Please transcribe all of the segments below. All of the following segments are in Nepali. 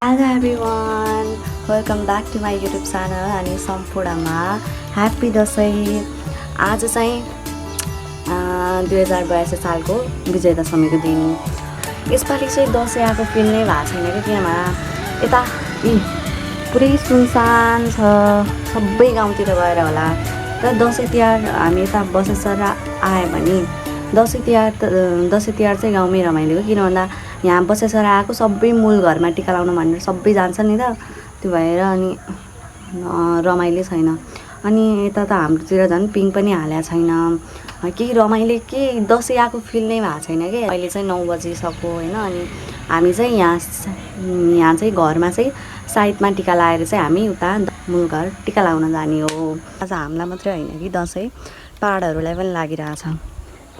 Hello everyone, welcome back to my YouTube channel अनि सम्पूर्णमा ह्याप्पी दसैँ। आज चाहिँ 2082 सालको विजय दशमीको दिन। यसपालि चाहिँ दसैँ आएको फिल नै भएको छैन कि, किनभने यता पुरै सुनसान छ, सबै गाउँतिर गएर होला। तर दसैँ तिहार हामी यता बसेर आयो भने दसैँ तिहार चाहिँ गाउँमै रमाइलो हो। किन भन्दा यहाँ बसेर आएको सबै मूल घरमा टिका लाउनु भनेर सबै जान्छ नि त, त्यो भएर अनि रमाइलो छैन। अनि यता त हाम्रोतिर झन् पिङ पनि हालेको छैन, केही रमाइलो केही दसैँ आएको फिल नै भएको छैन कि। अहिले चाहिँ 9 बजिसक्यो होइन। अनि हामी चाहिँ यहाँ चाहिँ घरमा चाहिँ साइडमा टिका लगाएर चाहिँ हामी उता मूल घर टिका लाउन जाने हो। आज हामीलाई मात्रै होइन कि दसैँ पहाडहरूलाई पनि लागिरहेछ,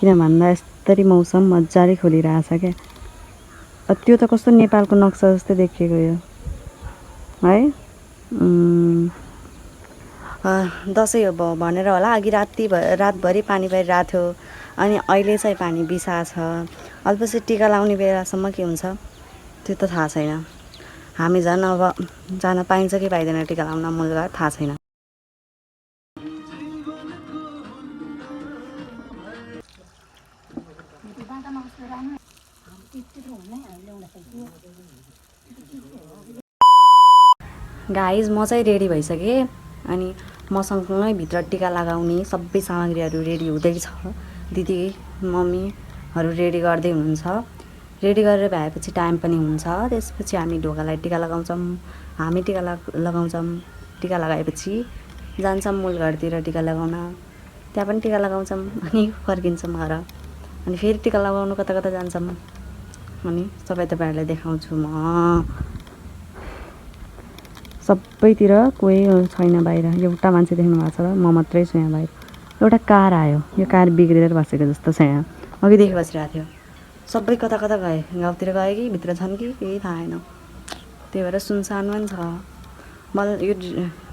किन भन्दा यस्तरी मौसम मजाले खोलिरहेछ क्या। त्यो त कस्तो नेपालको नक्सा जस्तै देखिएको यो है। दसैँ हो भनेर होला अघि रातभरि पानी परिरहेको थियो, अनि अहिले चाहिँ पानी बिसा छ। अल्पसी टिका लाउने बेलासम्म के हुन्छ त्यो त थाहा छैन। हामी झन् अब जान पाइन्छ कि पाइँदैन टिका लाउन मूलघर थाहा छैन। गाइज म चाहिँ रेडी भइसकेँ, अनि मसँगै भित्र टिका लगाउने सबै सामग्रीहरू रेडी हुँदैछ। दिदी मम्मीहरू रेडी गर्दै हुनुहुन्छ। रेडी गरेर भएपछि टाइम पनि हुन्छ। त्यसपछि हामी ढोकालाई टिका लगाउँछौँ, हामी टिका लगाउँछौँ। टिका लगाएपछि जान्छौँ मूल घरतिर टिका लगाउन, त्यहाँ पनि टिका लगाउँछौँ अनि फर्किन्छौँ घर। अनि फेरि टिका लगाउनु कता कता जान्छौँ, अनि सबै तपाईँहरूलाई देखाउँछु म। सबैतिर कोही छैन बाहिर, एउटा मान्छे देख्नु भएको छ र म मात्रै छु यहाँ बाहिर। एउटा कार आयो, यो कार बिग्रेर बसेको जस्तो छ यहाँ, अघिदेखि बसिरहेको थियो। सबै कता कता गए, गाउँतिर गए कि भित्र छन् कि केही थाहा छैन। त्यही भएर सुनसान पनि छ। बल्ल यो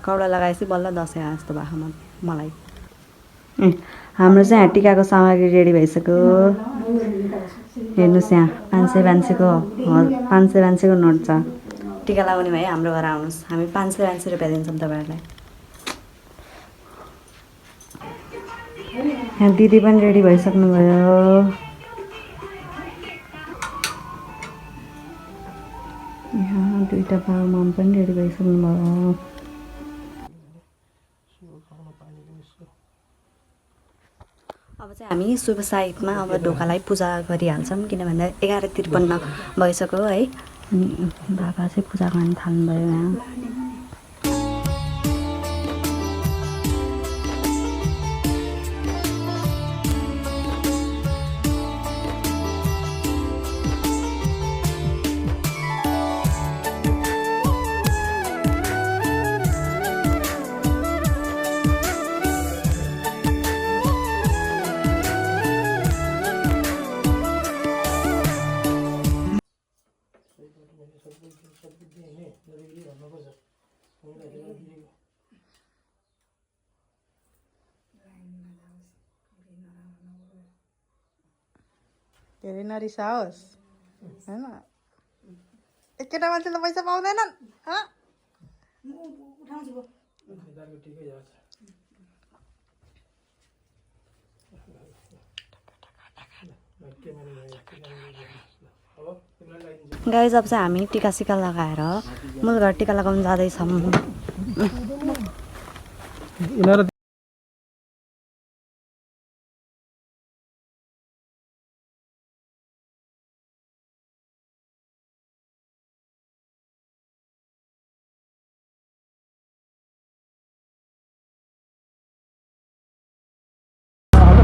कपडा लगाएपछि बल्ल दसैँ आए जस्तो भएको मलाई। हाम्रो चाहिँ यहाँ टिकाको सामग्री रेडी भइसक्यो। हेर्नुहोस् यहाँ 500 नोट छ। टिका लगाउने भए हाम्रो घर आउनुहोस्, हामी 500 रुपियाँ दिन्छौँ तपाईँहरूलाई। यहाँ दिदी पनि रेडी भइसक्नुभयो। यहाँ दुईवटा बाबुआमा पनि रेडी भइसक्नुभयो। अब चाहिँ हामी शुभ साइडमा अब ढोकालाई पूजा गरिहाल्छौँ, किनभने 11:53 भइसक्यो है। अनि बाबा चाहिँ पूजा गर्न थाल्नुभयो यहाँ। धेरै नरिसाओस् होइन, एकैटा मान्छेले पैसा पाउँदैनन्। गाइज अब चाहिँ हामी टिका सिका लगाएर मूल घर टिका लगाउन जाँदैछौँ।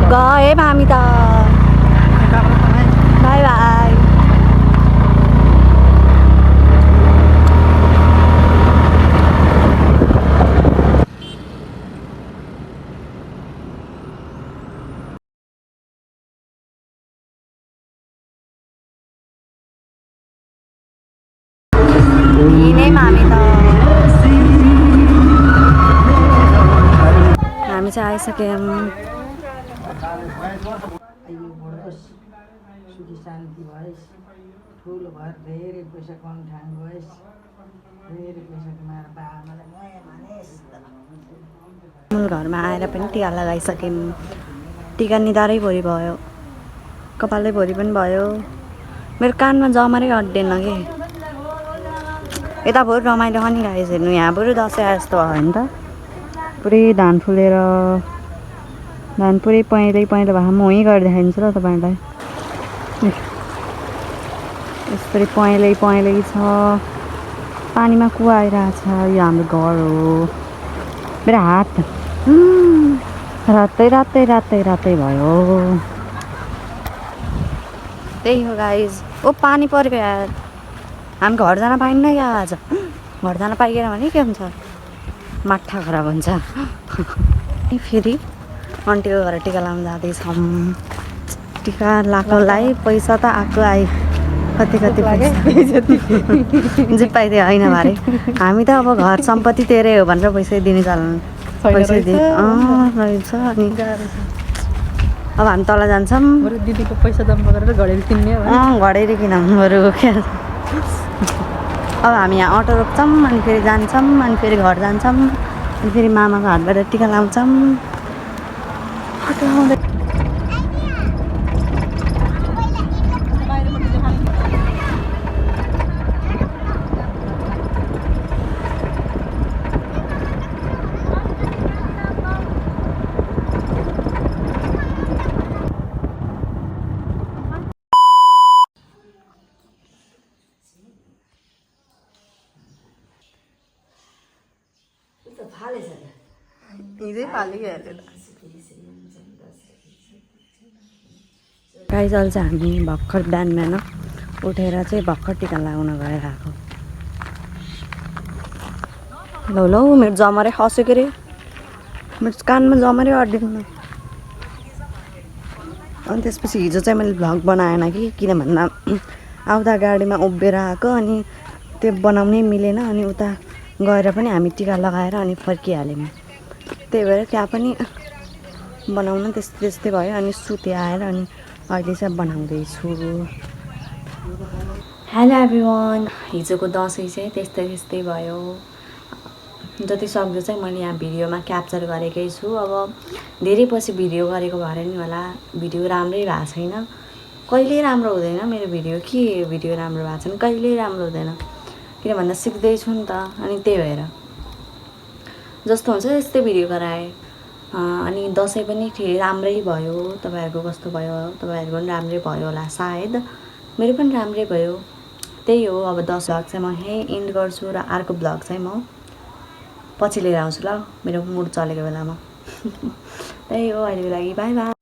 गए मामी त बाई बाई। यिनै मामी त हामी चाहिँ आइसक्यौँ। सुखी शान्ति भएस्। ठुलो भएर धेरै पैसा कमाउने ठान गएस् धेरै पैसा कमाएर बाबाआमालाई नयाँ मानेस् मूल घरमा आएर पनि टिका लगाइसक्यौँ टिका निधारै भरि भयो कपालै भरि पनि भयो मेरो कानमा जमरै अड्डेन कि यता बरु रमाइलो खनि गाइस हेर्नु यहाँ बरु दसैँ आए जस्तो भयो नि त पुरै धान फुलेर धान पुरै पहेँलै पहेँलो भए म वहीँ गएर देखाइदिन्छु ल तपाईँहरूलाई यसरी पहेँलै पहेँलै छ पानीमा कुवा आइरहेछ यो हाम्रो घर हो मेरो हात रातै रातै रातै रातै भयो त्यही हो गाइज ओ पानी परेको यार हामी घर जान पाइन्न क्या आज घर जान पाइएन भने के हुन्छ माठा खराब हुन्छ फेरि आन्टीको घर टिका लाउनु जाँदैछौँ टिका लाएकोलाई पैसा त आएको आयो कति कति जे पाइदियो होइन भरे हामी त अब घर सम्पत्ति तेरै हो भनेर पैसा दिने चलन पैसा दिए रहेछ अनि अब हामी तल जान्छौँ दिदीको पैसा जम्मा गरेर घडेरी किन्ने घडेरी किनौँ बरु क्या अब हामी यहाँ अटो रोक्छौँ अनि फेरि जान्छौँ अनि फेरि घर जान्छौँ अनि फेरि मामाको हातबाट टिका लाउँछौँ अटो आउँदै हिजै फालेको हेरेर गाइस अहिले चाहिँ हामी भर्खर बिहान बिहान उठेर चाहिँ भर्खर टिका लगाउन गएर आएको लौ मेरो जमरै खस्यो के अरे मेरो कानमा जमरै अड्डिनु अनि त्यसपछि हिजो चाहिँ मैले भ्लग बनाएन कि किन भन्दा आउँदा गाडीमा उभिएर आएको अनि त्यो बनाउनै मिलेन अनि उता गएर पनि हामी टिका लगाएर अनि फर्किहाल्यौँ त्यही भएर त्यहाँ पनि बनाउन त्यस्तै त्यस्तै भयो अनि सुते आएर अनि अहिले चाहिँ बनाउँदैछु हेलो एभ्रिवान हिजोको दसैँ चाहिँ त्यस्तै त्यस्तै भयो जति सक्दो चाहिँ मैले यहाँ भिडियोमा क्याप्चर गरेकै छु अब धेरै पछि भिडियो गरेको भएर नि होला भिडियो राम्रै भएको छैन कहिल्यै राम्रो हुँदैन मेरो भिडियो के भिडियो राम्रो भएको छैन कहिल्यै राम्रो हुँदैन किन भन्दा सिक्दैछु नि त अनि त्यही भएर जस्तो हुन्छ त्यस्तै भिडियो गराएँ अनि दसैँ पनि राम्रै भयो तपाईँहरूको कस्तो भयो तपाईँहरूको पनि राम्रै भयो होला सायद मेरो पनि राम्रै भयो त्यही हो अब 10 भ्लग चाहिँ म यहीँ इन्ड गर्छु र अर्को भ्लग चाहिँ म पछि लिएर आउँछु ल मेरो मुड चलेको बेलामा त्यही हो अहिलेको लागि बाई बाई